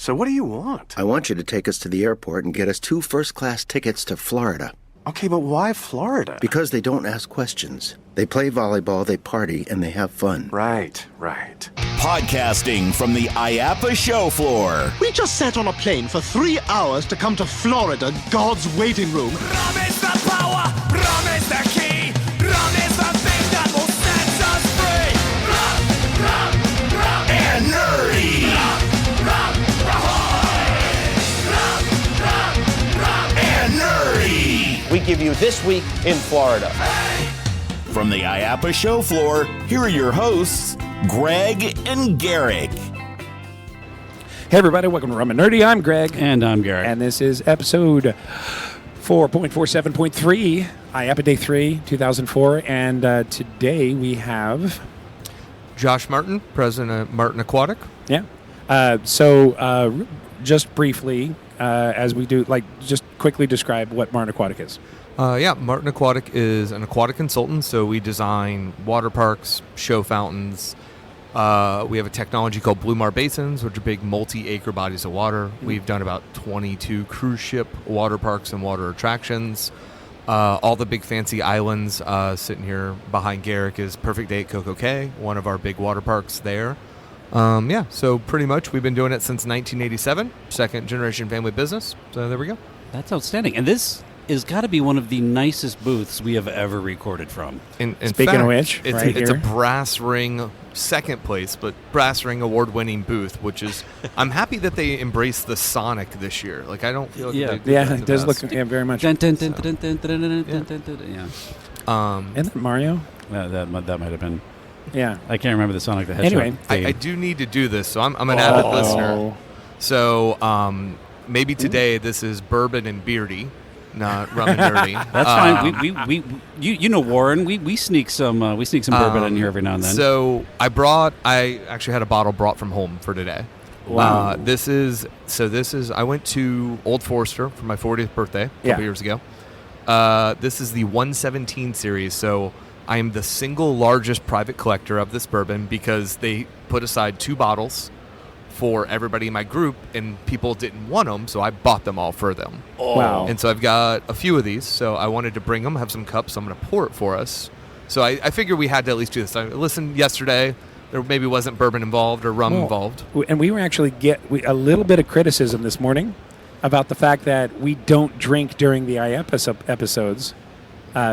So what do you want? I want you to take us to the airport and get us 2 first-class tickets to Florida. Okay, but why Florida? Because they don't ask questions. They play volleyball, they party, and they have fun. Right. Podcasting from the IAAPA show floor. We just sat on a plane for 3 hours to come to Florida, God's waiting room. Rum is the power, rum is the key, rum is the thing that will set us free. Rum, And nerdy. And nerdy. We give you This Week in Florida. From the IAAPA show floor, here are your hosts, Greg and Garrick. Hey everybody, welcome to Rum and Nerdy. I'm Greg. And I'm Garrick. And this is episode 4.47.3, IAAPA Day 3, 2004. And today we have... Josh Martin, president of Martin Aquatic. Yeah. So just briefly, as we do, just quickly describe what Martin Aquatic is. Martin Aquatic is an aquatic consultant, so we design water parks, show fountains. We have a technology called Blue Mar Basins, which are big multi-acre bodies of water. Mm-hmm. We've done about 22 cruise ship water parks and water attractions. All the big fancy islands sitting here behind Garrick is Perfect Day at Coco Cay, one of our big water parks there. So pretty much we've been doing it since 1987, second generation family business. So there we go. That's outstanding. And this is got to be one of the nicest booths we have ever recorded from. In Speaking fact, of which, it's a Brass Ring second place, but Brass Ring award-winning booth, which is I'm happy that they embraced the Sonic this year. Like I don't feel like it does look very much. Yeah. Isn't that Mario? That might have been. Yeah. I can't remember the Sonic the Hedgehog. Anyway, I do need to do this, so I'm an avid listener. So maybe today this is bourbon and beardy. Not rum and dirty. That's fine. We you know Warren. We sneak some bourbon in here every now and then. So I actually had a bottle brought from home for today. Wow. This is I went to Old Forester for my 40th birthday a couple years ago. This is the 117 series. So I am the single largest private collector of this bourbon because they put aside 2 bottles for everybody in my group, and people didn't want them, so I bought them all for them. Wow. And so I've got a few of these, so I wanted to bring them, have some cups, so I'm going to pour it for us. So I figured we had to at least do this. I listened yesterday. There maybe wasn't bourbon involved or rum involved. And we were actually a little bit of criticism this morning about the fact that we don't drink during the IAAPA episodes.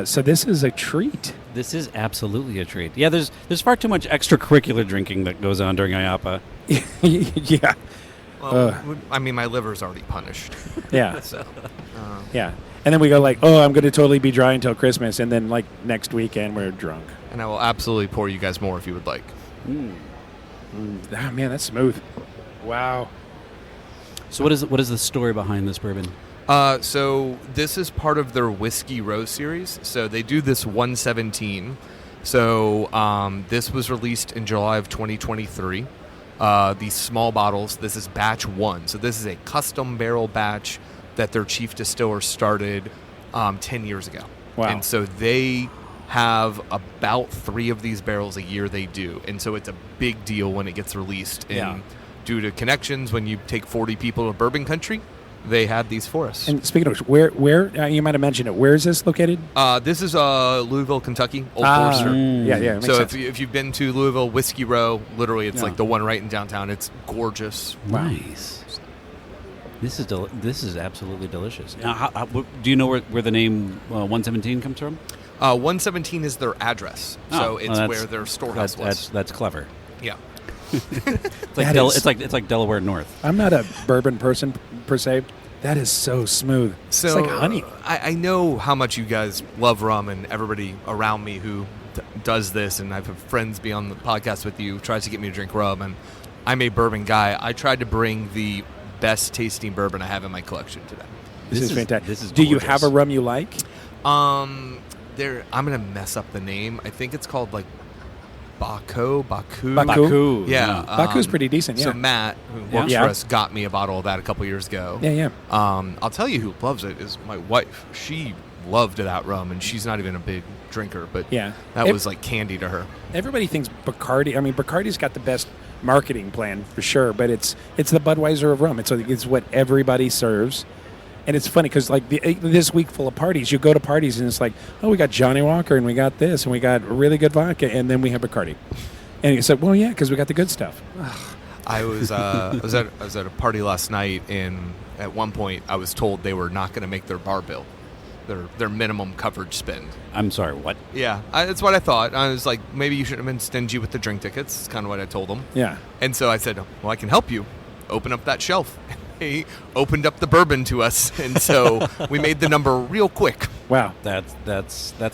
So this is a treat. This is absolutely a treat. Yeah, there's far too much extracurricular drinking that goes on during IAAPA. Yeah. Well, I mean, my liver's already punished. Yeah. So, yeah. And then we go I'm going to totally be dry until Christmas, and then next weekend we're drunk. And I will absolutely pour you guys more if you would like. Ah, man, that's smooth. Wow. So what is the story behind this bourbon? So this is part of their Whiskey Row series. So they do this 117. So this was released in July of 2023. These small bottles, this is batch 1. So this is a custom barrel batch that their chief distiller started 10 years ago. Wow. And so they have about 3 of these barrels a year they do. And so it's a big deal when it gets released. And due to connections, when you take 40 people to bourbon country, they had these for us. And speaking of which, where you might have mentioned it, where is this located? This is Louisville, Kentucky, Old Forester. Yeah. So if you've been to Louisville, Whiskey Row, literally it's like the one right in downtown. It's gorgeous. Nice. This is absolutely delicious. Now, do you know where the name 117 comes from? 117 is their address, so it's where their storehouse was. That's clever. Yeah. It's like Delaware North. I'm not a bourbon person per se. That is so smooth. So, it's like honey. I know how much you guys love rum, and everybody around me who does this, and I've had friends be on the podcast with you, tries to get me to drink rum, and I'm a bourbon guy. I tried to bring the best tasting bourbon I have in my collection today. This is fantastic. This is Do you gorgeous. have a rum you like? I'm gonna mess up the name. I think it's called Baku. Yeah. Baku's pretty decent, yeah. So Matt, who works for us, got me a bottle of that a couple years ago. Yeah. I'll tell you who loves it is my wife. She loved that rum, and she's not even a big drinker, but that was like candy to her. Everybody thinks Bacardi. I mean, Bacardi's got the best marketing plan for sure, but it's the Budweiser of rum. It's what everybody serves. And it's funny because like this week full of parties, you go to parties and it's like, oh, we got Johnny Walker and we got this and we got really good vodka and then we have Bacardi. And you said, well, yeah, because we got the good stuff. I was I was at a party last night, and at one point I was told they were not going to make their bar bill, their minimum coverage spend. I'm sorry, what? Yeah, that's what I thought. I was like, maybe you shouldn't have been stingy with the drink tickets. It's kind of what I told them. Yeah. And so I said, well, I can help you. Open up that shelf. He opened up the bourbon to us, and so we made the number real quick. Wow. That's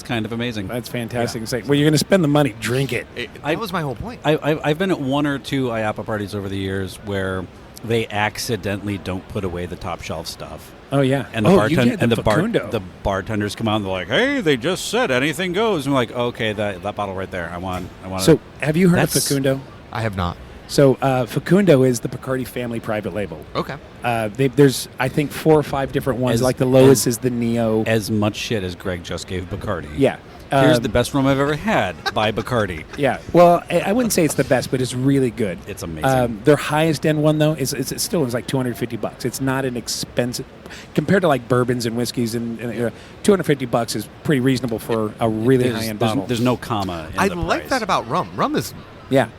kind of amazing. That's fantastic. It's like, well, you're going to spend the money, drink it. That was my whole point. I've been at one or two IAAPA parties over the years where they accidentally don't put away the top shelf stuff. Oh, yeah. And the bartenders come out and they're like, hey, they just said anything goes. And we're like, okay, that bottle right there. I want So have you heard of Facundo? I have not. So Facundo is the Bacardi family private label. Okay. There's, I think, 4 or 5 different ones. Like the lowest is the Neo. As much shit as Greg just gave Bacardi. Yeah. Here's the best rum I've ever had by Bacardi. Yeah. Well, I wouldn't say it's the best, but it's really good. It's amazing. Their highest end one, though, is still like $250. It's not an expensive compared to like bourbons and whiskeys, and $250 is pretty reasonable for a really high end bottle. There's no comma in I the like price. that about rum. Rum is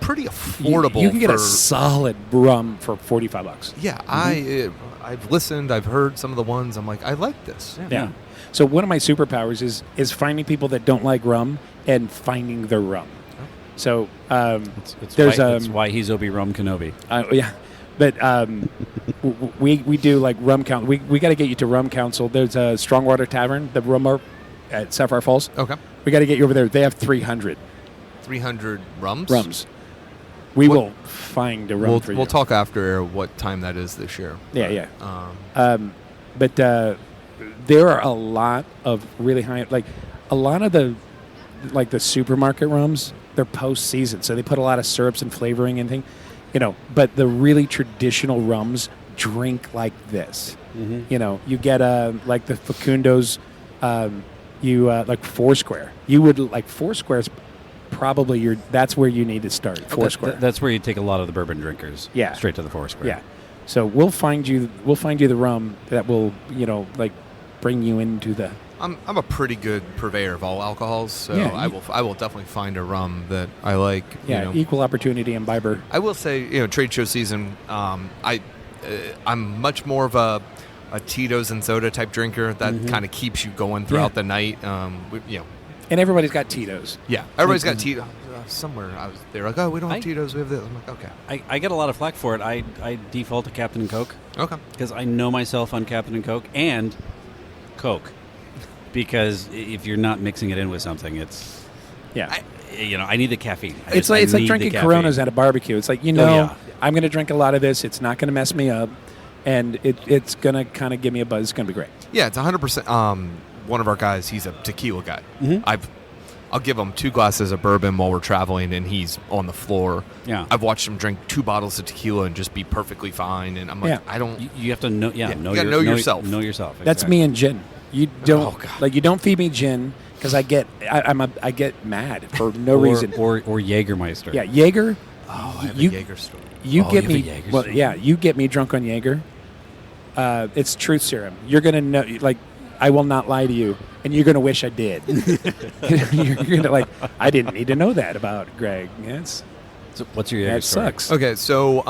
pretty affordable. You can get a solid rum for $45. Yeah, I've listened. I've heard some of the ones. I'm like, I like this. Yeah. So one of my superpowers is finding people that don't like rum and finding their rum. So that's why he's Obi-Wan Kenobi. Yeah, but we do like rum council. We got to get you to Rum Council. There's a Strongwater Tavern, the rum bar at Sapphire Falls. Okay. We got to get you over there. They have 300. 300 rums? Rums. We will find a rum for you. We'll talk after what time that is this year. Yeah. But there are a lot of really high, like a lot of the supermarket rums, they're post-season, so they put a lot of syrups and flavoring and things, but the really traditional rums drink like this. Mm-hmm. You get like the Facundos, like Foursquare. You would like Foursquare's probably that's where you need to start. Foursquare. That's where you take a lot of the bourbon drinkers. Yeah. Straight to the Foursquare. Yeah. So we'll find you the rum that will, like bring you into the. I'm a pretty good purveyor of all alcohols, so Yeah, I will definitely find a rum that I like. Yeah, equal opportunity imbiber. I will say, trade show season. I'm much more of a Tito's and soda type drinker that kind of keeps you going throughout the night. And everybody's got Tito's. Yeah, everybody's got Tito's. Somewhere they were like, oh, we don't have Tito's, we have this. I'm like, okay. I get a lot of flack for it. I default to Captain and Coke. Okay. Because I know myself on Captain and Coke and Coke. Because if you're not mixing it in with something, it's... Yeah. I need the caffeine. It's like drinking Coronas at a barbecue. It's like, I'm going to drink a lot of this. It's not going to mess me up. And it's going to kind of give me a buzz. It's going to be great. Yeah, it's 100%. One of our guys, he's a tequila guy. Mm-hmm. I'll give him 2 glasses of bourbon while we're traveling, and he's on the floor. Yeah, I've watched him drink 2 bottles of tequila and just be perfectly fine. And I'm like, I don't. You have to know. Yeah, know yourself. Know yourself. Exactly. That's me and gin. You don't you don't feed me gin because I get mad for no reason. Or Jägermeister. Yeah, Jaeger. Oh, I have a Jaeger story. You get me. Well, yeah, you get me drunk on Jaeger. It's truth serum. You're gonna know. Like, I will not lie to you, and you're gonna wish I did. You're gonna I didn't need to know that about Greg. Yes. So what's your Jaeger story? Sucks. Okay, so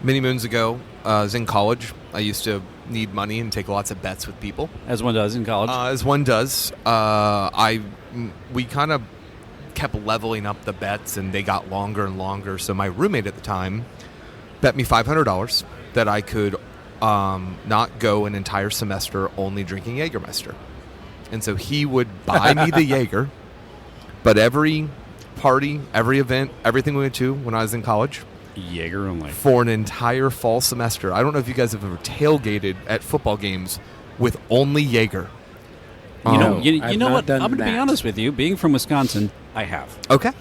many moons ago, I was in college. I used to need money and take lots of bets with people, as one does in college. As one does. We kind of kept leveling up the bets, and they got longer and longer. So my roommate at the time bet me $500 that I could not go an entire semester only drinking Jägermeister. And so he would buy me the Jaeger, but every party, every event, everything we went to when I was in college, Jaeger only. For an entire fall semester. I don't know if you guys have ever tailgated at football games with only Jaeger. You know what? I'm going to be honest with you. Being from Wisconsin, I have. Okay.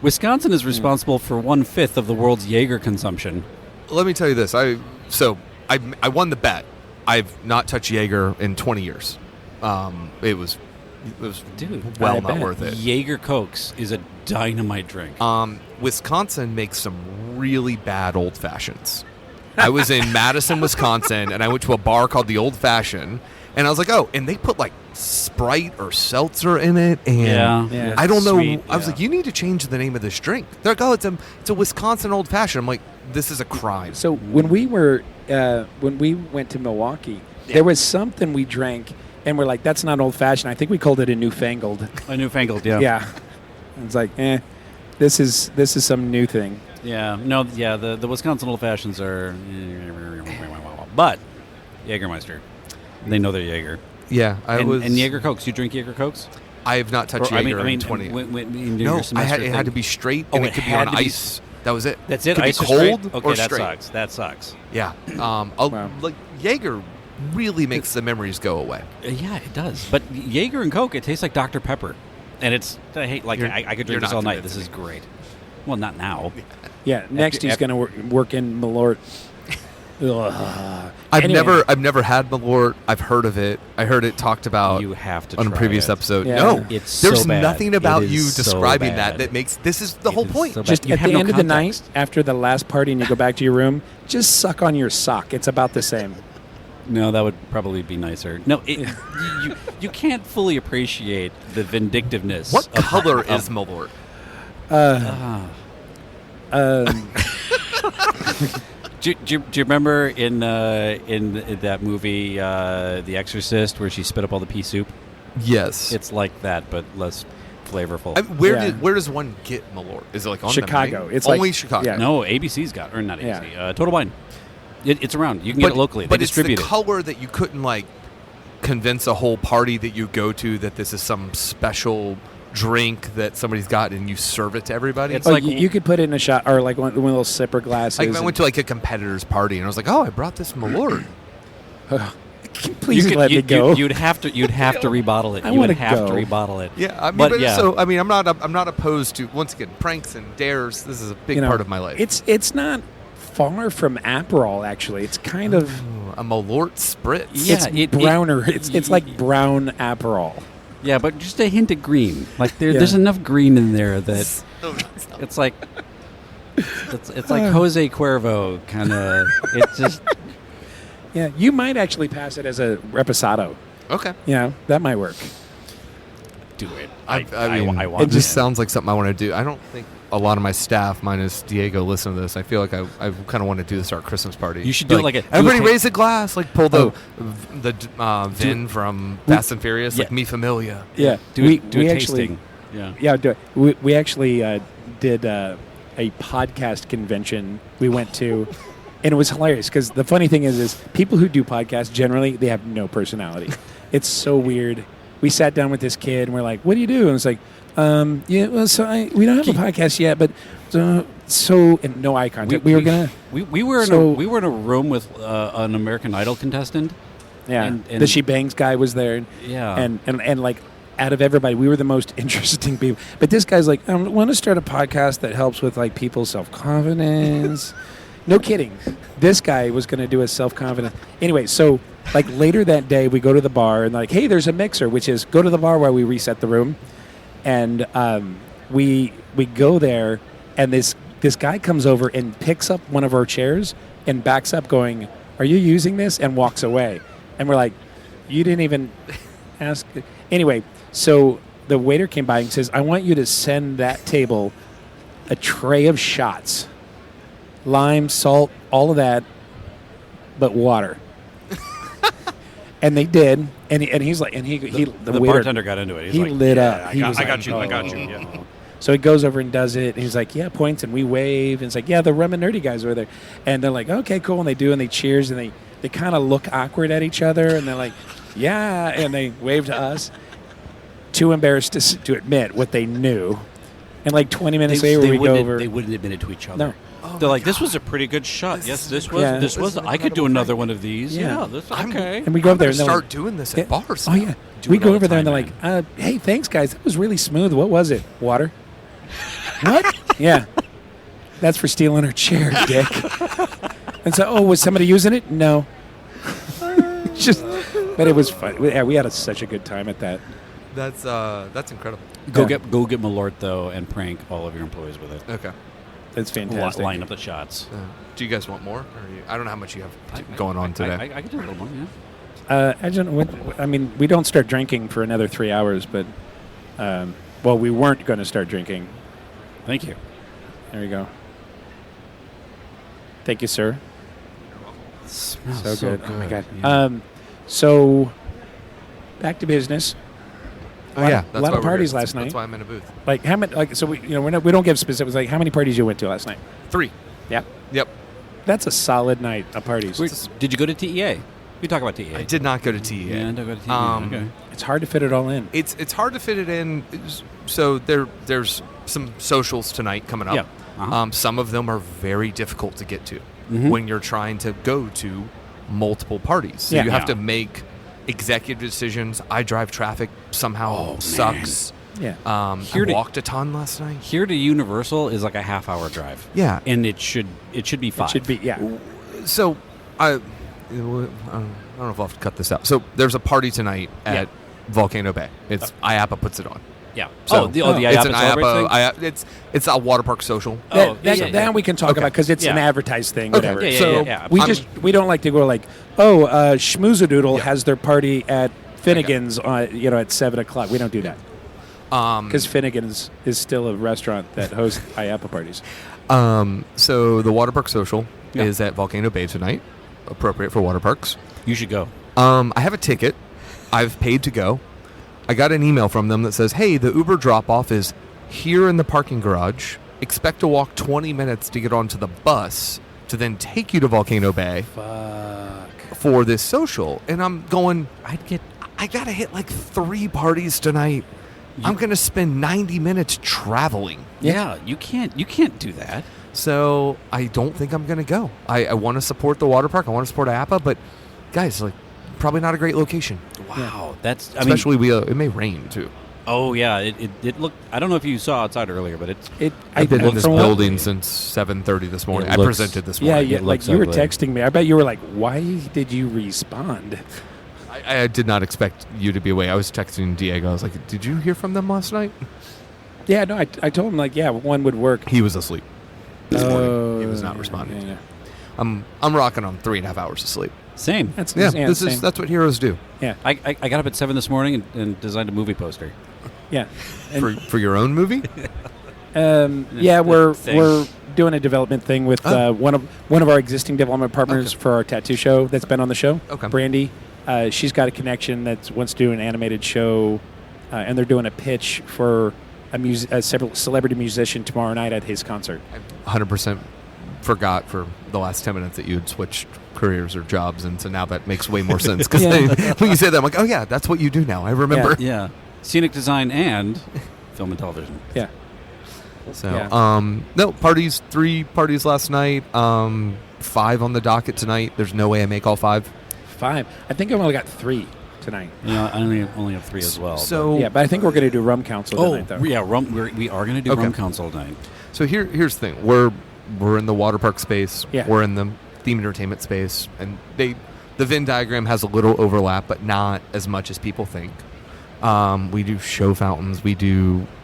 Wisconsin is responsible for 1/5 of the world's Jaeger consumption. Let me tell you this. I won the bet. I've not touched Jaeger in 20 years. It was It was Dude, well I not bet. worth it. Jaeger Cokes is a dynamite drink. Wisconsin makes some really bad old fashions. I was in Madison, Wisconsin, and I went to a bar called the Old Fashioned, and I was like, oh, and they put like Sprite or seltzer in it, and Yeah. I don't know. Sweet, I was yeah. like, you need to change the name of this drink. They're like, oh, it's a Wisconsin Old Fashioned. I'm like, this is a crime. So when we went to Milwaukee, there was something we drank, and we're like, that's not old fashioned. I think we called it a newfangled. A newfangled, yeah. Yeah. It's like, this is some new thing. Yeah, no, yeah, the Wisconsin Old Fashions are... But Jägermeister, they know they're Jaeger. Yeah, And Jaeger Cokes. You drink Jaeger Cokes? I have not touched Jaeger in 20 when No, your semester it had to thing. be straight, Oh, and it it could be had on to be ice. That was it. That's it? Could Ice be or straight? cold Okay, or that straight. sucks. That sucks. Yeah. Wow. Like Jaeger really makes the memories go away. Yeah, it does. But Jaeger and Coke, it tastes like Dr. Pepper. And it's... I hate... Like, You're- I could you're drink this not all night. This convincing is great. Well, not now. Yeah, next he's going to work in Malort. I've never had Malort. I've heard of it. I heard it talked about You have to on a try previous it. episode. Yeah. No, It's there's so bad. nothing It about is you so describing bad. that makes this is the It whole is point. so bad. Just You at have the no end of the context. night, after the last party and you go back to your room, just suck on your sock. It's about the same. No, that would probably be nicer. No, you can't fully appreciate the vindictiveness. What of, color of, is Malort? Do you remember in that movie, The Exorcist, where she spit up all the pea soup? Yes. It's like that, but less flavorful. Where does one get Malort? Is it like on Chicago. the menu? It's only like- Chicago. yeah. No, ABC's got, or not ABC, Yeah. Total Wine. It's around. You can get it locally. They But it's distribute the it. color that you couldn't like convince a whole party that you go to that this is some special drink that somebody's got and you serve it to everybody. It's Oh, like- you could put it in a shot or like one of those sipper glasses. like I went to like a competitor's party and I was like, oh, I brought this Malort. Please let me go. You'd have to rebottle it. I You would wanna have go. to rebottle it. Yeah, I mean, But yeah. so I mean, I'm not opposed to once again pranks and dares. This is a big part of my life. It's not far from Aperol. Actually, it's kind of Ooh, a Malort spritz. Yeah. it's browner. It's like brown Aperol. Yeah, but just a hint of green. Like there's enough green in there that it's like it's like Jose Cuervo kind of. It's just Yeah, you might actually pass it as a reposado. Okay. You know, that might work. do it. I mean, want it just it. sounds like something I want to do. I don't think a lot of my staff, minus Diego, listen to this. I feel like I kind of want to do this at our Christmas party. You should do it like a- do everybody a- raise a glass, like pull the Vin from Fast and Furious, like Yeah. Mi Familia. Yeah, Do we a actually, tasting. Yeah. yeah, do it. We actually did a podcast convention we went to, and it was hilarious because the funny thing is people who do podcasts generally they have no personality. It's so weird. We sat down with this kid and we're like, "What do you do?" And it's like, "Yeah, well, so we don't have a podcast yet, but so and no eye contact. We were gonna, we were in so- we were in a room with an American Idol contestant. yeah." and the She Bangs guy was there, Yeah. and like. Out of everybody, we were the most interesting people. But this guy's like, I want to start a podcast that helps with like people's self-confidence. No kidding. This guy was going to do a self-confidence. Anyway, so like later that day, we go to the bar and like, hey, there's a mixer, which is go to the bar while we reset the room. And we go there, and this guy comes over and picks up one of our chairs and backs up going, are you using this? And walks away. And we're like, you didn't even ask. Anyway, so the waiter came by and says, I want you to send that table a tray of shots. Lime, salt, all of that, but water. And they did. And he's like, and the the waiter, bartender got into it. He's he like, lit yeah, up. He was I like, got you. "Oh." Yeah. So he goes over and does it. And he's like, yeah, points. And we wave. And it's like, yeah, the Rum and Nerdy guys were there. And they're like, okay, cool. And they do. And they cheers. And they kind of look awkward at each other. And they're like, yeah. And they wave to us. Too embarrassed to admit what they knew. And like 20 minutes later, we go over. They wouldn't admit it to each other. No. They're like, this was a pretty good shot. Yes, this was. Yeah. This was. This is an I could do incredible another thing. one of these. Yeah. Yeah, this okay. And we go over there and they're start like, doing this at bars. oh, yeah. Do We it go all over the there and time, they're like, hey, thanks, guys. That was really smooth. What was it? Water? What? Yeah. That's for stealing her chair, dick. And so, oh, was somebody using it? No. But it was fun. Yeah, we had such a good time at that. That's incredible. Go get Malort though, and prank all of your employees with it. Okay. That's fantastic. Line up the shots. Do you guys want more? I don't know how much you have going on today. I could do a little more. Yeah. I don't know I mean, we don't start drinking for another 3 hours, but we weren't going to start drinking. Thank you. There you go. Thank you, sir. Smells So good. Oh my god. Yeah. So back to business. Oh yeah, a lot of parties last night. That's why I'm in a booth. Like how many? Like so, we we don't give specifics. Like how many parties you went to last night? 3. Yeah. Yep. That's a solid night of parties. Did you go to TEA? We talk about TEA. I did not go to TEA. Yeah, I don't go to TEA. Okay. It's hard to fit it all in. It's hard to fit it in. So there's some socials tonight coming up. Yeah. Uh-huh. Some of them are very difficult to get to Mhm. when you're trying to go to multiple parties. So Yeah. you have Yeah. to make executive decisions. I drive traffic somehow sucks. Yeah. I walked a ton last night. Here to Universal is like a half-hour drive. Yeah. and it should be 5. It should be. Yeah. So I don't know if I'll have to cut this out. So there's a party tonight at Volcano Bay. It's IAAPA puts it on. Yeah. So the it's IAAPA an Celebrate thing? it's a water park social. That we can talk about because it's an Yeah. advertised thing. Okay. Whatever. Yeah, So yeah. We don't like to go like, Schmoozadoodle has their party at Finnegan's at 7:00. We don't do that because Finnegan's is still a restaurant that hosts IAAPA parties. So the water park social Yeah. is at Volcano Bay tonight, appropriate for water parks. You should go. I have a ticket. I've paid to go. I got an email from them that says, "Hey, the Uber drop-off is here in the parking garage. Expect to walk 20 minutes to get onto the bus to then take you to Volcano Bay for this social." And I'm going, I got to hit like 3 parties tonight. I'm going to spend 90 minutes traveling. Yeah, you can't do that. So I don't think I'm going to go. I want to support the water park. I want to support IAAPA, but guys, like, probably not a great location. Wow, that's Especially it may rain too. Oh yeah, it looked. I don't know if you saw outside earlier, but I've been in this from what- building since 7:30 this morning. It I looks- presented this Yeah, morning. yeah. It Like looks you were ugly. texting me. I bet you were like, "Why did you respond?" I did not expect you to be away. I was texting Diego. I was like, "Did you hear from them last night?" Yeah, no. I told him like, yeah, one would work. He was asleep this morning. He was not yeah, responding. Yeah, yeah. I'm rocking on 3.5 hours of sleep. same. That's That's what heroes do. yeah, I got up at 7 this morning and designed a movie poster. yeah. And, For your own movie? yeah, we're Thing. doing a development thing with one of our existing development partners for our tattoo show that's been on the show. Okay. Brandy, she's got a connection that wants to do an animated show, and they're doing a pitch for a celebrity musician tomorrow night at his concert. I 100% forgot for the last 10 minutes that you had switched careers or jobs, and so now that makes way more sense. Because Yeah. when you say that, I'm like, oh yeah, that's what you do now. I remember. Yeah, scenic design and film and television. Yeah. So, Yeah. no, parties, 3 parties last night, 5 on the docket tonight. There's no way I make all 5. 5. I think I've only got 3 tonight. You know, I only have 3 as well. So, Yeah, but I think we're going to do Rum Council tonight, though. yeah, we are going to do Okay. Rum Council tonight. so here's the thing. We're in the water park space. Yeah. We're in the theme entertainment space, and the Venn diagram has a little overlap, but not as much as people think. We do show fountains. We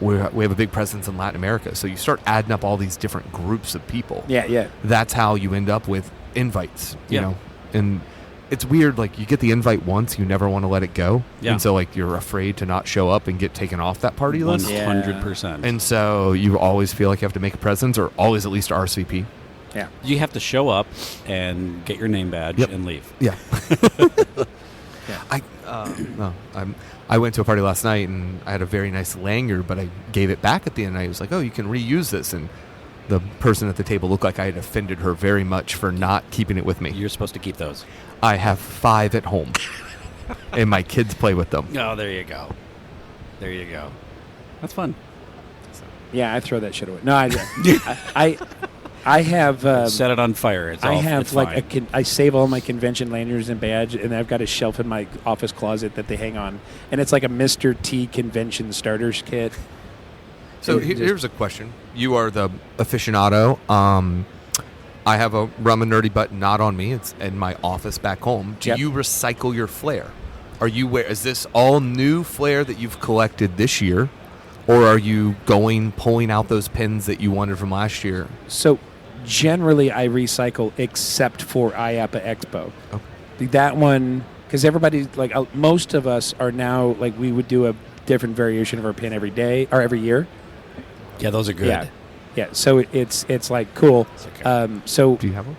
have a big presence in Latin America. So you start adding up all these different groups of people. Yeah, yeah. That's how you end up with invites, you Yeah. know? And it's weird, like, you get the invite once, you never want to let it go. Yeah. And so, like, you're afraid to not show up and get taken off that party list. 100%. And so you always feel like you have to make a presence or always at least RSVP. Yeah. You have to show up and get your name badge Yep. and leave. Yeah. Yeah. I went to a party last night and I had a very nice lanyard, but I gave it back at the end. I was like, oh, you can reuse this. And the person at the table looked like I had offended her very much for not keeping it with me. You're supposed to keep those. I have 5 at home, and my kids play with them. Oh, there you go. There you go. That's fun. Yeah, I throw that shit away. No, I have. Set it on fire. It's I all, have it's like fine. I save all my convention lanyards and badge, and I've got a shelf in my office closet that they hang on, and it's like a Mr. T convention starters kit. So And just- here's a question. You are the aficionado. I have a rum and nerdy, but not on me. It's in my office back home. Do Yep. you recycle your flair? Are you is this all new flair that you've collected this year, or are you pulling out those pins that you wanted from last year? So generally I recycle except for IAAPA Expo. Okay. That one, because everybody, like most of us are now, like we would do a different variation of our pin every day or every year. Yeah, those are good. Yeah. So it's like cool. So Do you have one?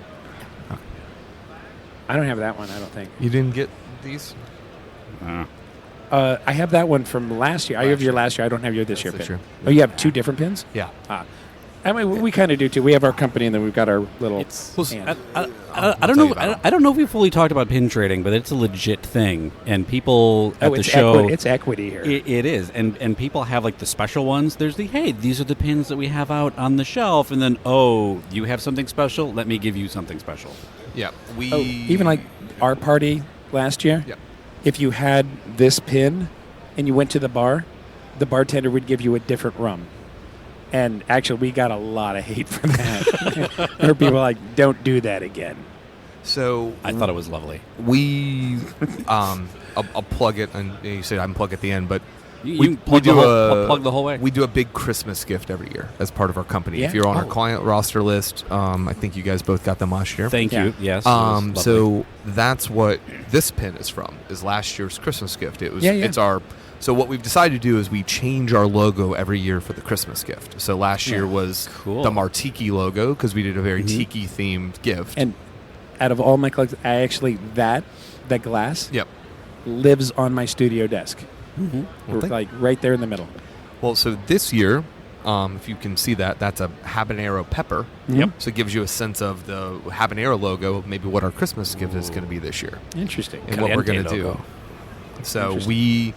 I don't have that one. I don't think. You didn't get these? I have that one from last year. I have your last year. I don't have your this year That's pin. true. Oh, you have two different pins? Yeah. I mean, we kind of do too. We have our company, and then we've got our little. hand. I don't know. I don't know if we fully talked about pin trading, but it's a legit thing, and people at the show. It's equity here. It is, and people have like the special ones. There's these are the pins that we have out on the shelf, and then you have something special. Let me give you something special. Yeah. Even like our party last year. Yeah. If you had this pin, and you went to the bar, the bartender would give you a different rum. And actually, we got a lot of hate for that. There were people like, "Don't do that again." So I thought it was lovely. We, I'll plug it, and you said I'm plug at the end, but You plug the whole way. We do a big Christmas gift every year as part of our company. Yeah? If you're on our Oh. client roster list, I think you guys both got them last year. Thank Yeah. you. Yes. it was lovely. So that's what this pin is from. Is last year's Christmas gift. It was. Yeah. It's our. So what we've decided to do is we change our logo every year for the Christmas gift. So last year was Cool. the Martiki logo because we did a very tiki themed gift. And out of all my collections, I actually that glass Yep. lives on my studio desk. Well, Like right there in the middle. Well, so this year, if you can see that, that's a habanero pepper. Yep. So it gives you a sense of the habanero logo, maybe what our Christmas gift is going to be this year, Interesting. and what we're going to Caliente do. logo. So Interesting.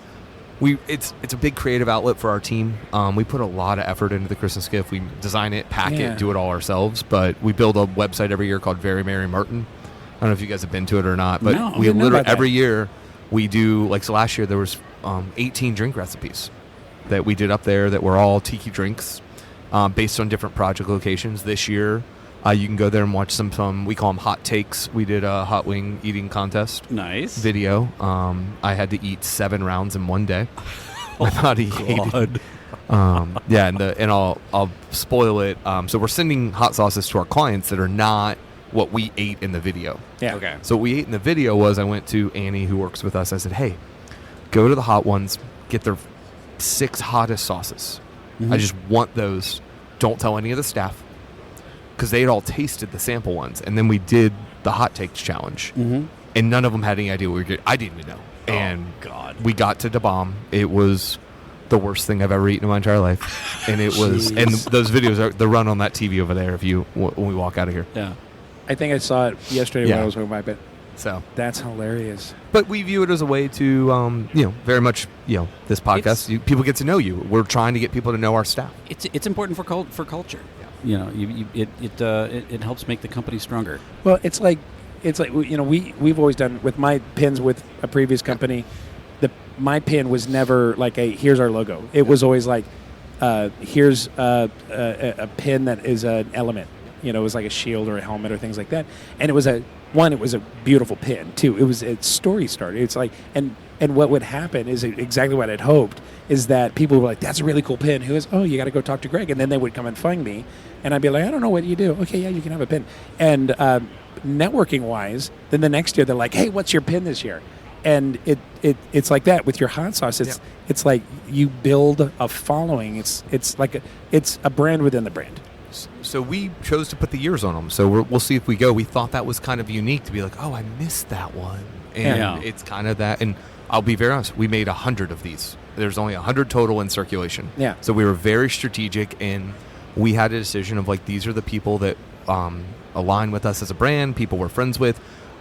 it's a big creative outlet for our team. We put a lot of effort into the Christmas gift. We design it, pack Yeah. it, do it all ourselves. But we build a website every year called Very Merry Martin. I don't know if you guys have been to it or not, but No, I we didn't know literally about that. every year we do so last year there was 18 drink recipes that we did up there that were all tiki drinks based on different project locations. This year you can go there and watch some we call them hot takes. We did a hot wing eating contest Nice. video. I had to eat 7 rounds in one day. My body hated. And I'll spoil it. So we're sending hot sauces to our clients that are not what we ate in the video. Yeah. Okay. So what we ate in the video was I went to Annie, who works with us. I said, "Hey, go to the hot ones, get their 6 hottest sauces. I just want those. Don't tell any of the staff." Because they had all tasted the sample ones. And then we did the hot takes challenge. And none of them had any idea what we were getting. I didn't even know. And God. we got to Da Bomb. It was the worst thing I've ever eaten in my entire life. And it was, and those videos, they're run on that TV over there when we walk out of here. Yeah. I think I saw it yesterday when Yeah. I was with my bed. So, That's hilarious. but we view it as a way to, very much, this podcast, people get to know you. We're trying to get people to know our staff. It's important for culture. You know, it helps make the company stronger. Well, it's like we've always done with my pins with a previous company. My pin was never like here's our logo. It was always like here's a pin that is an element. It was like a shield or a helmet or things like that. And it was a beautiful pin too. It was a story starter. It's like and what would happen is exactly what I'd hoped is that people were like, "That's a really cool pin." Who is? Oh, you got to go talk to Greg. And then they would come and find me, and I'd be like, "I don't know what you do." Okay, yeah, you can have a pin. And networking wise, then the next year they're like, "Hey, what's your pin this year?" And it's like that with your hot sauce. It's like you build a following. It's like it's a brand within the brand. So we chose to put the years on them. So we'll see if we go. We thought that was kind of unique to be like, oh, I missed that one. And Yeah. it's kind of that. And I'll be very honest, we made 100 of these. There's only 100 total in circulation. Yeah. So we were very strategic, and we had a decision of like, these are the people that align with us as a brand, people we're friends with.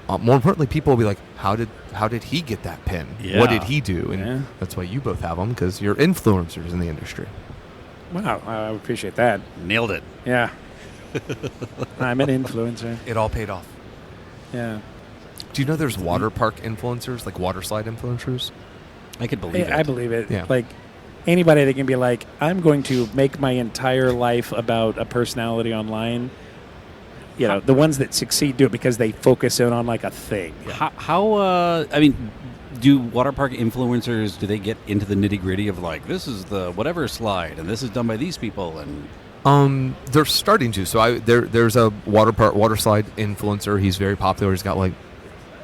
More importantly, people will be like, how did he get that pin? Yeah. What did he do? And Yeah. that's why you both have them, because you're influencers in the industry. Wow, I appreciate that. Nailed it. Yeah. I'm an influencer. It all paid off. Yeah. Do you know there's water park influencers, like water slide influencers? I could believe it. I believe it. Yeah. Like anybody that can be like, I'm going to make my entire life about a personality online. The ones that succeed do it because they focus in on like a thing. How I mean, Do water park influencers, do they get into the nitty gritty of like, this is the whatever slide and this is done by these people? And They're starting to. So there's a water slide influencer. He's very popular. He's got like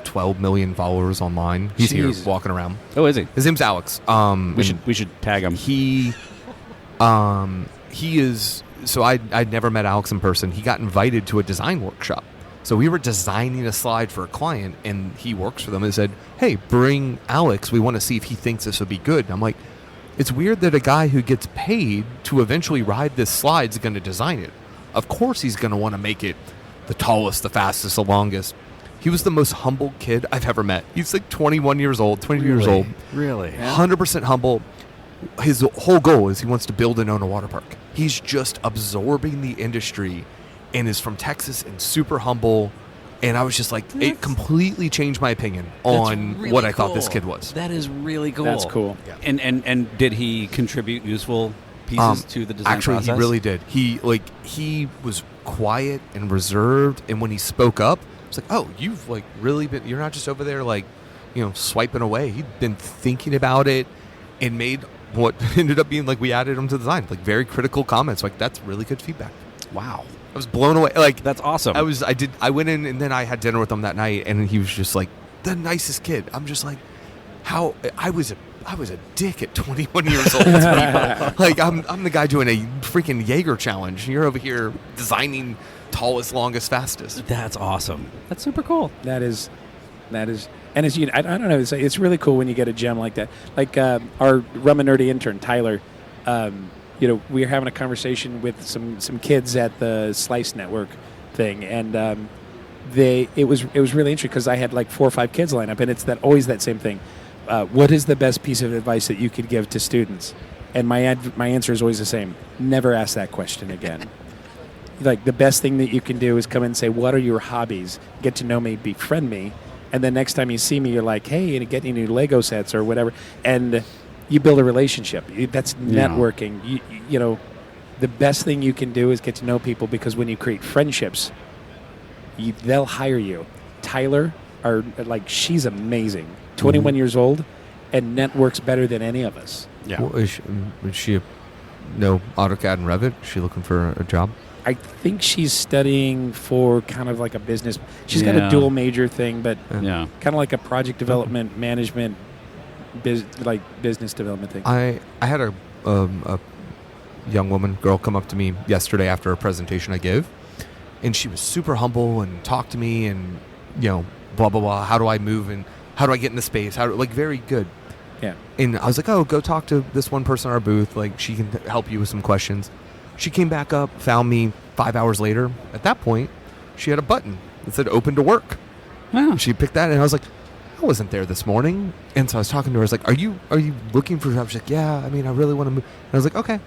12 million followers online. He's here walking around. Oh, is he? His name's Alex. We should tag him. He is. So I'd never met Alex in person. He got invited to a design workshop. So we were designing a slide for a client, and he works for them, and said, "Hey, bring Alex. We want to see if he thinks this would be good." And I'm like, it's weird that a guy who gets paid to eventually ride this slide is going to design it. Of course he's going to want to make it the tallest, the fastest, the longest. He was the most humble kid I've ever met. He's like 21 years old, 22 years old. Really? 100% humble. His whole goal is he wants to build and own a water park. He's just absorbing the industry and is from Texas and super humble. And I was just like, it completely changed my opinion on really what I thought cool. this kid was. That is really cool. That's cool. Yeah. And did he contribute useful pieces to the design actually, process? he really did. He was quiet and reserved, and when he spoke up, it's like, oh, you've like really been. You're not just over there like, swiping away. He'd been thinking about it and made what ended up being like we added him to the design. Like very critical comments. Like that's really good feedback. Wow. I was blown away. Like that's awesome. I went in and then I had dinner with him that night, and he was just like the nicest kid. I'm just like, how I was a dick at 21 years old. Like I'm the guy doing a freaking Jaeger challenge. You're over here designing tallest, longest, fastest. That's awesome. That's super cool. That is, and as I don't know, it's really cool when you get a gem like that. Like our Rum and Nerdy intern Tyler. We were having a conversation with some kids at the Slice Network thing, and it was really interesting because I had like 4 or 5 kids line up, and it's always that same thing. What is the best piece of advice that you could give to students? And my answer is always the same: never ask that question again. Like the best thing that you can do is come in and say, "What are your hobbies?" Get to know me, befriend me, and then next time you see me, you're like, "Hey, and get any new Lego sets or whatever," and you build a relationship. That's networking. The best thing you can do is get to know people, because when you create friendships, they'll hire you. Tyler, she's amazing. 21 years old, and networks better than any of us. Yeah. Well, is she no AutoCAD and Revit? Is she looking for a job? I think she's studying for kind of like a business. She's got a dual major thing, but kind of like a project development, management, business development thing. I had a young girl come up to me yesterday after a presentation I gave, and she was super humble and talked to me and blah blah blah. How do I move and how do I get in the space? Very good. Yeah. And I was like, oh, go talk to this one person in our booth. Like she can help you with some questions. She came back up, found me 5 hours later. At that point, she had a button that said "Open to Work." Wow. She picked that, and I was like, I wasn't there this morning. And so I was talking to her. I was like, are you looking for a job? She's like, yeah, I mean, I really want to move. And I was like, okay,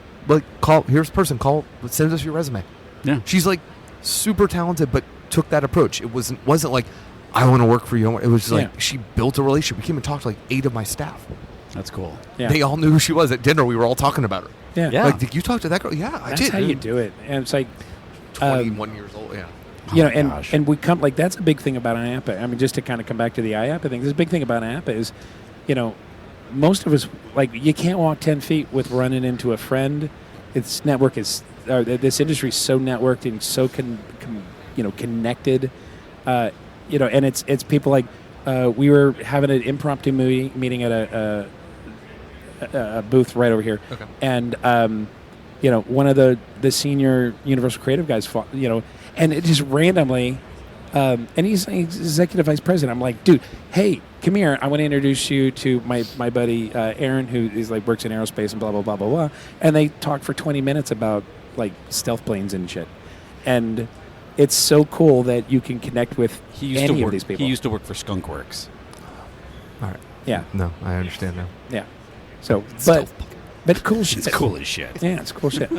here's a person, send us your resume. Yeah. She's like super talented, but took that approach. It wasn't like, I want to work for you. It was just like, she built a relationship. We came and talked to like 8 of my staff. That's cool. Yeah. They all knew who she was. At dinner, we were all talking about her. Yeah. Like, did you talk to that girl? Yeah, I did. That's how you do it. And it's like 21 years old, yeah. And we come that's a big thing about IAAPA. I mean, just to kind of come back to the IAAPA thing, this big thing about IAAPA is, most of us, you can't walk 10 feet with running into a friend. This industry is so networked and so connected. And it's people like we were having an impromptu meeting at a booth right over here, Okay. and one of the senior Universal Creative guys, and it just randomly, and he's executive vice president. I'm like, dude, hey, come here. I want to introduce you to my buddy Aaron, who is works in aerospace and blah blah blah blah blah. And they talked for 20 minutes about stealth planes and shit, and it's so cool that you can connect with of these people. He used to work for Skunk Works. All right. Yeah. No, I understand now. Yeah. So, but cool shit. It's cool as shit. Yeah, it's cool shit.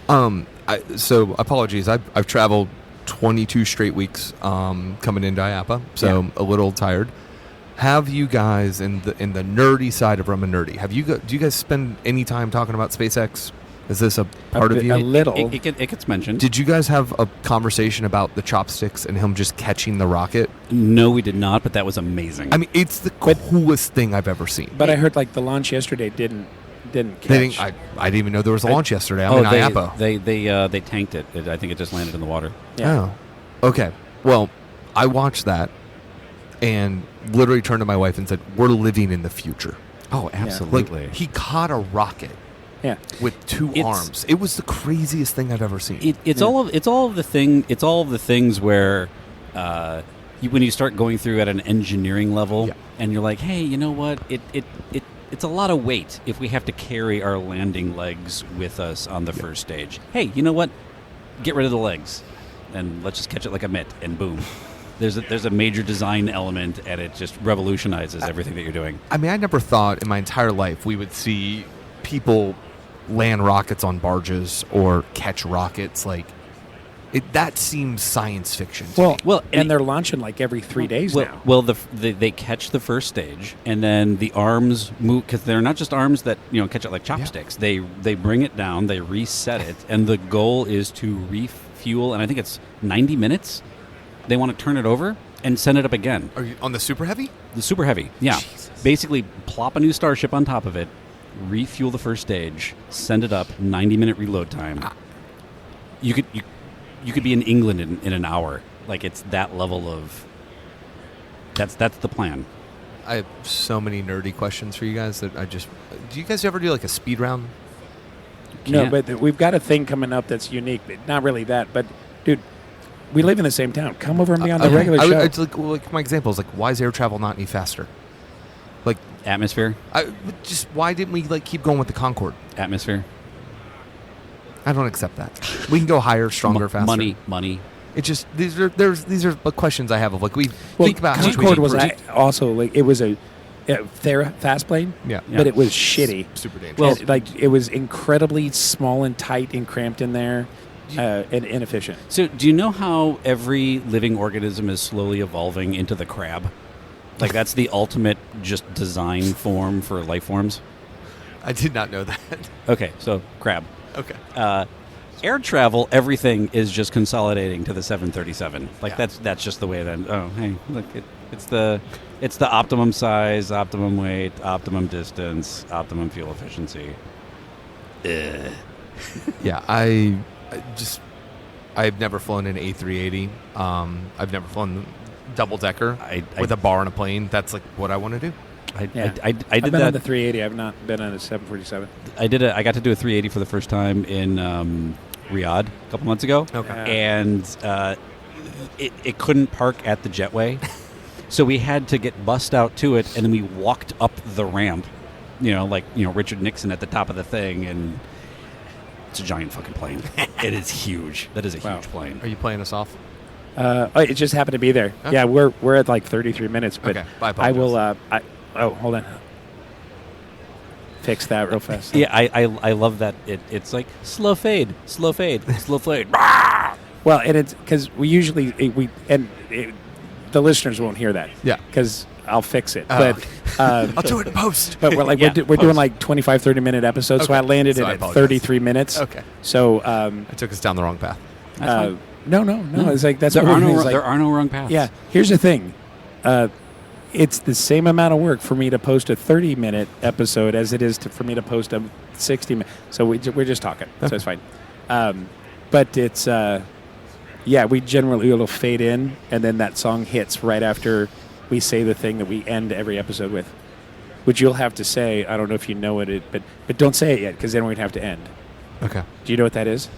So apologies. I've traveled 22 straight weeks coming into IAAPA, so a little tired. Have you guys in the nerdy side of Rum and Nerdy? Do you guys spend any time talking about SpaceX Is this a part of you? A little. It gets mentioned. Did you guys have a conversation about the chopsticks and him just catching the rocket? No, we did not, but that was amazing. I mean, it's the coolest thing I've ever seen. But I heard like the launch yesterday didn't catch. I didn't even know there was a launch yesterday. I'm in IAAPA. They tanked it. I think it just landed in the water. Yeah. Oh, okay. Well, I watched that and literally turned to my wife and said, "We're living in the future." Oh, absolutely. Like, he caught a rocket. Yeah. With two arms. It was the craziest thing I've ever seen. It's all of the things where when you start going through at an engineering level, and you're like, hey, you know what? It's a lot of weight if we have to carry our landing legs with us on the first stage. Hey, you know what? Get rid of the legs, and let's just catch it like a mitt, and boom. There's a major design element, and it just revolutionizes everything that you're doing. I mean, I never thought in my entire life we would see people land rockets on barges or catch rockets. Like, that seems science fiction to me. And they're launching like every 3 days now. Well, they catch the first stage, and then the arms move, because they're not just arms that catch it like chopsticks. Yeah. They bring it down, they reset it, and the goal is to refuel. And I think it's 90 minutes. They want to turn it over and send it up again. Are you on the Super Heavy? The Super Heavy, yeah. Jesus. Basically, plop a new Starship on top of it, refuel the first stage, send it up, 90-minute reload time. You could be in England in an hour. Like, it's that level of... That's the plan. I have so many nerdy questions for you guys that I just... Do you guys ever do, like, a speed round? No, but we've got a thing coming up that's unique. Not really that, but, dude, we live in the same town. Come over and be on the regular show. It's like my example is, like, why is air travel not any faster? Like... Atmosphere? Why didn't we keep going with the Concorde? Atmosphere. I don't accept that. We can go higher, stronger, faster. Money. It's just these are questions I have of think about Concorde was also like it was a fast plane, but it was shitty, super dangerous. Well, it was incredibly small and tight and cramped in there. And inefficient. So, do you know how every living organism is slowly evolving into the crab? Like, that's the ultimate just design form for life forms? I did not know that. Okay, so crab. Okay. Air travel, everything is just consolidating to the 737. That's just the way that. Oh, hey, look, it's the optimum size, optimum weight, optimum distance, optimum fuel efficiency. Yeah, I've never flown an A380. I've never flown double decker with a bar on a plane. That's what I want to do. I did I've been that on the 380. I've not been on a 747. I got to do a 380 for the first time in Riyadh a couple months ago. Okay. And it couldn't park at the jetway, so we had to get bussed out to it, and then we walked up the ramp. Richard Nixon at the top of the thing, and it's a giant fucking plane. It is huge. That is a huge plane. Are you playing us off? It just happened to be there. Okay. Yeah, we're at 33 minutes, but okay. I will. Hold on. Fix that real fast. Yeah, I love that. It's like slow fade. Well, and it's because we usually the listeners won't hear that. Yeah, because I'll fix it. But I'll do it in post. But we're doing like 25, 30-minute episodes, okay. So I landed it at 33 minutes. Okay. So it took us down the wrong path. No. It's like that's there are no wrong paths. Yeah. Here's the thing. It's the same amount of work for me to post a 30-minute episode as it is for me to post a 60-minute. So we're just talking. Okay. So it's fine. But it's we generally it'll fade in, and then that song hits right after we say the thing that we end every episode with, which you'll have to say. I don't know if you know it, but don't say it yet, because then we're gonna have to end. Okay. Do you know what that is?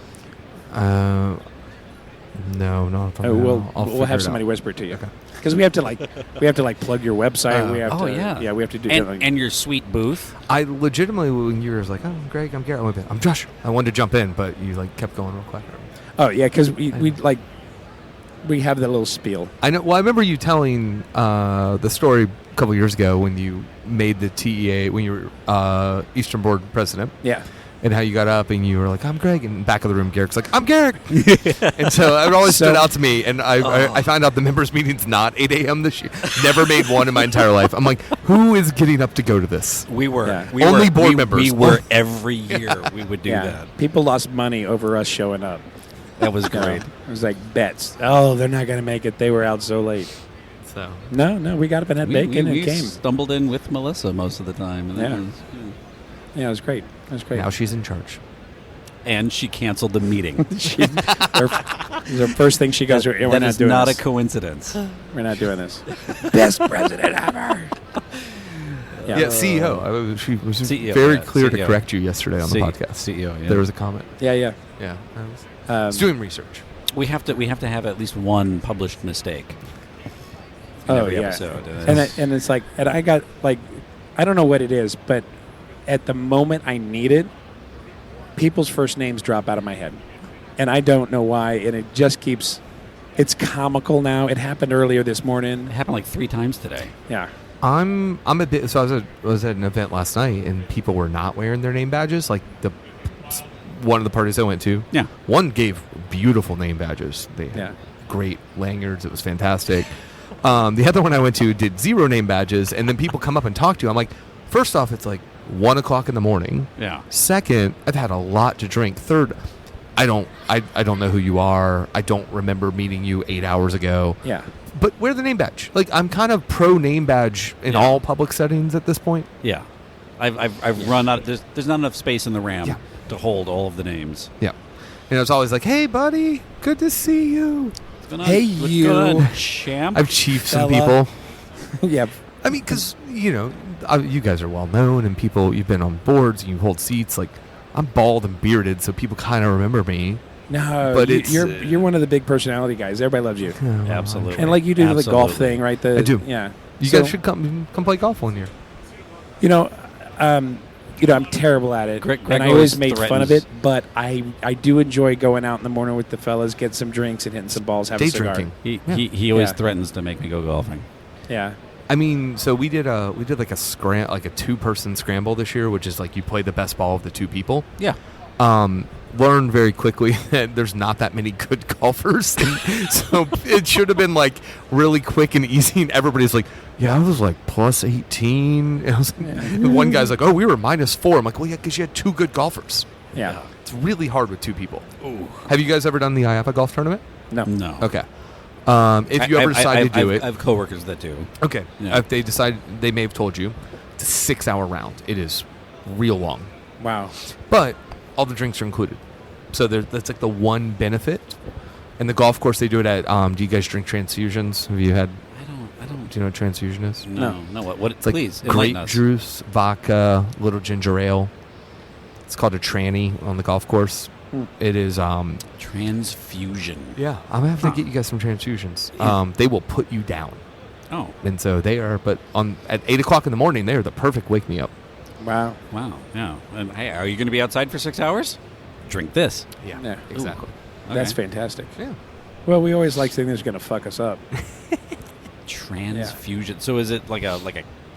No, not. We'll have somebody whisper it to you. Okay. Because we have to plug your website. We have to do and your sweet booth. I legitimately, when you were like, "Oh, Greg, I'm Garrett, I'm Josh," I wanted to jump in, but you kept going real quick. Oh yeah, because we have that little spiel. I know. Well, I remember you telling the story a couple years ago when you made the TEA when you were Eastern Board president. Yeah. and how you got up and you were like, I'm Greg, and in the back of the room, Garrick's like, I'm Garrick. And so it always stood out to me, and I found out the members meeting's not 8 a.m. this year. Never made one in my entire life. I'm like, who is getting up to go to this? We were. Yeah. We Only were, board we, members. We were every year we would do that. People lost money over us showing up. That was You know, great. it was like bets. Oh, they're not going to make it. They were out so late. So No, we got up and had bacon we and came. stumbled in with Melissa most of the time. And that Yeah. was, Yeah, it was great. It was great. now she's in charge. and she canceled the meeting. The first thing she goes, we're that not is doing not this. a coincidence. We're not doing this. Best president ever. Yeah, CEO. She was CEO, very yeah, clear to CEO. correct you yesterday on the podcast. CEO. Yeah. There was a comment. Yeah. Yeah, I was doing research. We have to have at least one published mistake. In Oh, every yeah. episode. And it's like, and I got like, I don't know what it is, but at the moment I need it, people's first names drop out of my head, and I don't know why. And it just keeps. It's comical now. It happened earlier this morning. It happened like 3 times today. Yeah. I'm a bit. So I was at an event last night, and people were not wearing their name badges. Like one of the parties I went to. Yeah. One gave beautiful name badges. They had great lanyards. It was fantastic. The other one I went to did 0 name badges, and then people come up and talk to you. I'm like, first off, it's like 1 o'clock in the morning. Yeah. Second, I've had a lot to drink. Third, I don't know who you are. I don't remember meeting you 8 hours ago. Yeah. But wear the name badge. Like, I'm kind of pro name badge in all public settings at this point. Yeah. I've run out. There's not enough space in the RAM to hold all of the names. Yeah. And it's always like, hey, buddy, good to see you. Hey, you. champ. I've chiefed some Fella. people. Yeah. I mean, because, you guys are well known, and people, you've been on boards, and you hold seats. Like, I'm bald and bearded, so people kind of remember me. No, But you're one of the big personality guys. Everybody loves you. Absolutely. And like you do the golf Absolutely. thing, right? I do. Yeah. You So, guys should come play golf one year. I'm terrible at it, Greg and I always always made fun of threatens- it. But I do enjoy going out in the morning with the fellas, get some drinks, and hitting some balls, have Day a cigar. drinking. He always Yeah. threatens to make me go golfing. Yeah. I mean, so we did like a 2-person scramble this year, which is like you play the best ball of the 2 people. Yeah. Learned very quickly that there's not that many good golfers, and so it should have been like really quick and easy. And everybody's like, "Yeah, I was like plus 18." And I was like, and one guy's like, "Oh, we were -4." I'm like, "Well, yeah, because you had 2 good golfers." Yeah. It's really hard with 2 people. Ooh. Have you guys ever done the IAAPA golf tournament? No. No. Okay. If you ever decide to do it, I have coworkers that do. okay. Yeah. If they decide, they may have told you, it's a 6-hour round. It is real long. Wow. But all the drinks are included. So that's like the one benefit. And the golf course, they do it at, do you guys drink transfusions? Have you had, I don't. do you know what transfusion is? No. What? It's like Please, grape enlighten us. juice, vodka, little ginger ale. It's called a tranny on the golf course. It is, Transfusion. yeah, I'm going to have to get you guys some transfusions. They will put you down. Oh, And so they are, but at 8 o'clock in the morning, they are the perfect wake me up. Wow. wow. Yeah. And hey, are you going to be outside for 6 hours? Drink this. Yeah. Exactly. That's Okay. fantastic. Yeah. Well, we always like things that's going to fuck us up. Transfusion. So is it like a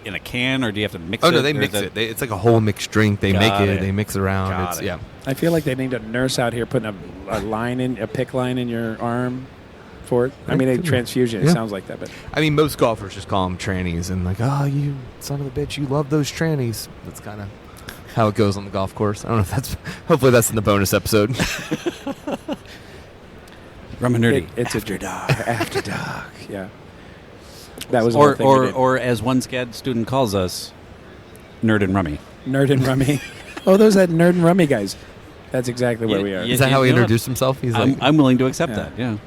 in a can, or do you have to mix Oh, it? no, they or mix is it. It's like a whole mixed drink. They make Got it. it. They mix it around. Got It's, it. yeah. I feel like they need a nurse out here putting a pick line in your arm for it. I mean, a transfusion. It Yeah. sounly like that, but I mean, most golfers just call them trannies and like, oh, you son of a bitch, you love those trannies. That's kind of how it goes on the golf course. I don't know if that's, hopefully that's in the bonus episode. rum and nerdy? it's After a dark. After dark. Yeah. That was one thing we did. or as one SCAD student calls us, nerd and rummy. Nerd and Rummy. Oh, those that Nerd and Rummy guys. That's exactly where Yeah, we are. yeah. Is that how he you know what? introduced himself? He's like, I'm willing to accept Yeah. that. Yeah.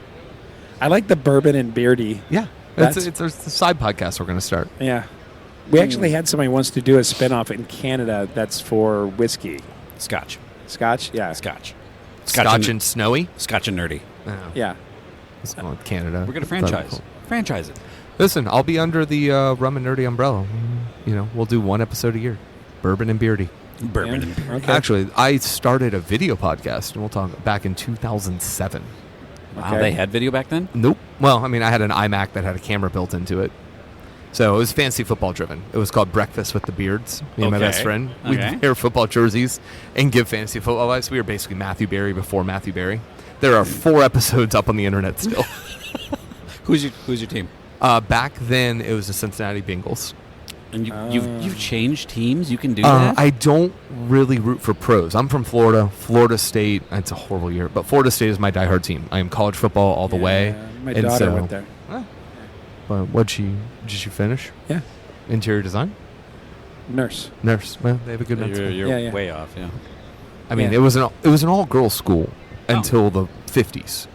I like the bourbon and beardy. yeah. It's a side podcast we're going to start. Yeah. We actually had somebody wants to do a spinoff in Canada that's for whiskey. Scotch. Scotch? Yeah. Scotch. Scotch and snowy. Scotch and nerdy. Oh, Yeah. it's going with Canada. We're gonna That'd be franchise. cool. Franchise it. Listen, I'll be under the rum and nerdy umbrella. We'll do one episode a year. Bourbon and beardy. Bourbon Yeah. and beer. Okay. Actually, I started a video podcast, and we'll talk back in 2007. Wow, Okay. they had video back then? Nope. Well, I mean, I had an iMac that had a camera built into it. So it was fantasy football driven. It was called Breakfast with the Beards. Me and my Okay. best friend. We'd Okay. wear football jerseys and give fantasy football advice. We were basically Matthew Berry before Matthew Berry. There are 4 episodes up on the internet still. Who's your team? Back then, it was the Cincinnati Bengals. And you've changed teams. You can do that. I don't really root for pros. I'm from Florida. Florida State. It's a horrible year, but Florida State is my diehard team. I am college football all the way. My And daughter so- went there. But did she finish? Yeah. Interior design? Nurse. Nurse. Well, they have a good men's You're, school. you're Yeah. way off. Yeah. I mean, Yeah. it was an all girls school until the 50s.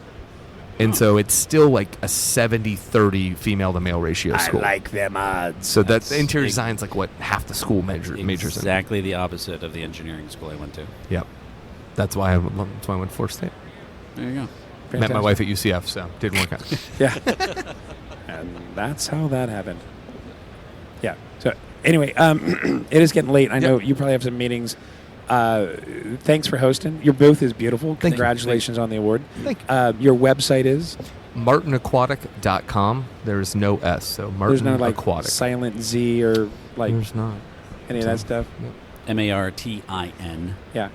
And so it's still like a 70-30 female to male ratio school. them odds. So that's That's interior ex- design's like what half the school majors in. Exactly the opposite of the engineering school I went to. Yep. That's why I went to Florida State. There you go. Met my wife at UCF, so didn't work out. Yeah. And that's how that happened. Yeah. So anyway, it is getting late. I know you probably have some meetings. Thanks for hosting. Your booth is beautiful. Thank you. Congratulations on the award. Thank you. Your website is? MartinAquatic.com. There's no S, so Martin There's no like Aquatic. silent Z or like There's not. any of that stuff. MARTIN. Yeah.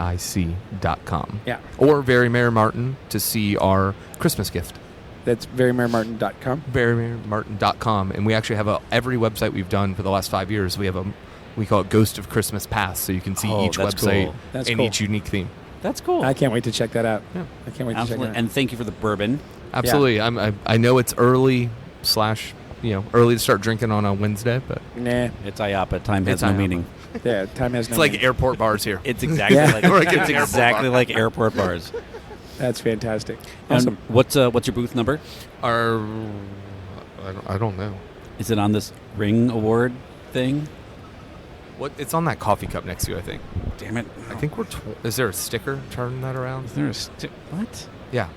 AQUATIC.com. Yeah. Or Very Merry Martin to see our Christmas gift. That's verymerrymartin.com. VeryMerryMartin.com. And we actually have every website we've done for the last 5 years. We have we call it Ghost of Christmas Past, so you can see each that's website cool. That's and cool. each unique theme. That's cool. I can't wait to check that out. Yeah. I can't wait to check Absolutely. that out. And thank you for the bourbon. Absolutely. I know it's early early to start drinking on a Wednesday, but Nah. It's IAAPA. Time has It's no IAAPA. meaning. Yeah, time has no it's like meaning. airport bars here. It's exactly Yeah. like We're like it's an airport exactly bar. like airport bars. That's fantastic. And Awesome. what's your booth number? I don't know. Is it on this ring award thing? What? It's on that coffee cup next to you, I think. Damn it! I think we're. Is there a sticker? Turn that around. Is there a what? Yeah.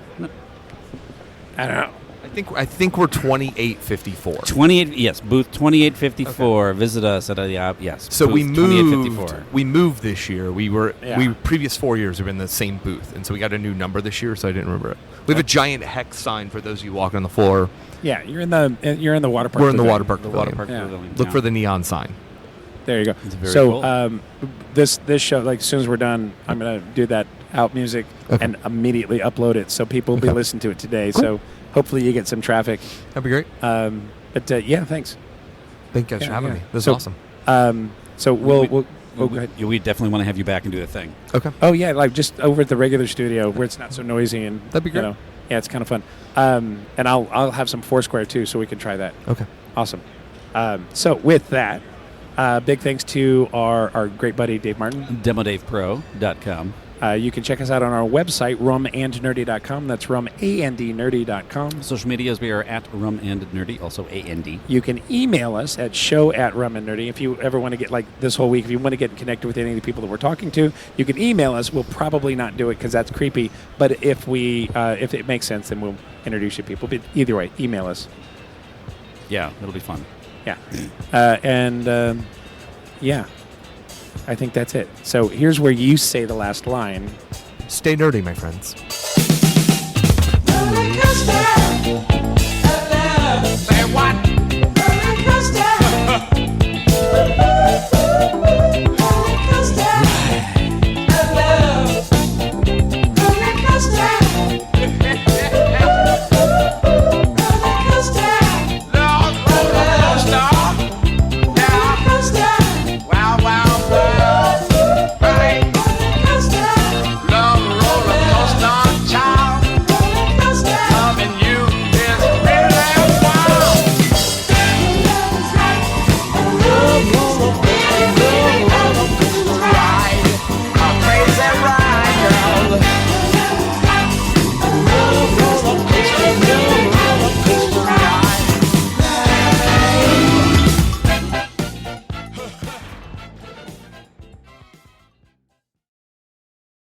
I don't know. I think we're 2854. 28. Yes, booth 2854. Visit us at yes. So booth we moved. 2854. We moved this year. Yeah. We previous 4 years we've been in the same booth, and so we got a new number this year. So I didn't remember it. We have a giant hex sign for those of you walking on the floor. Yeah, you're in the water park. We're in the pavilion. water park. The water park. Yeah. Pavilion, Look yeah. for the neon sign. There you go. It's very So cool. this show, like as soon as we're done, I'm gonna do that out music Okay. and immediately upload it, so people will be Okay. listening to it today. Cool. So hopefully you get some traffic. That'd be great. But yeah, thanks. Thank you guys for Yeah, having yeah. me. This is So- awesome. So we'll go ahead. we definitely want to have you back and do the thing. Okay. Oh yeah, like just over at the regular studio where it's not so noisy and That'd be great. Yeah, it's kind of fun. And I'll have some Foursquare too, so we can try that. Okay. Awesome. So with that, big thanks to our great buddy Dave Martin. DemoDavePro.com. You can check us out on our website, rumandnerdy.com. That's rumandnerdy.com. Social medias, we are at Rum and Nerdy, also AND. You can email us at show@rumandnerdy. If you ever want to get, like this whole week, if you want to get connected with any of the people that we're talking to, you can email us. We'll probably not do it because that's creepy. But if it makes sense, then we'll introduce you to people. But either way, email us. Yeah, it'll be fun. Yeah. Yeah. I think that's it. So here's where you say the last line. Stay nerdy, my friends. Roller coaster.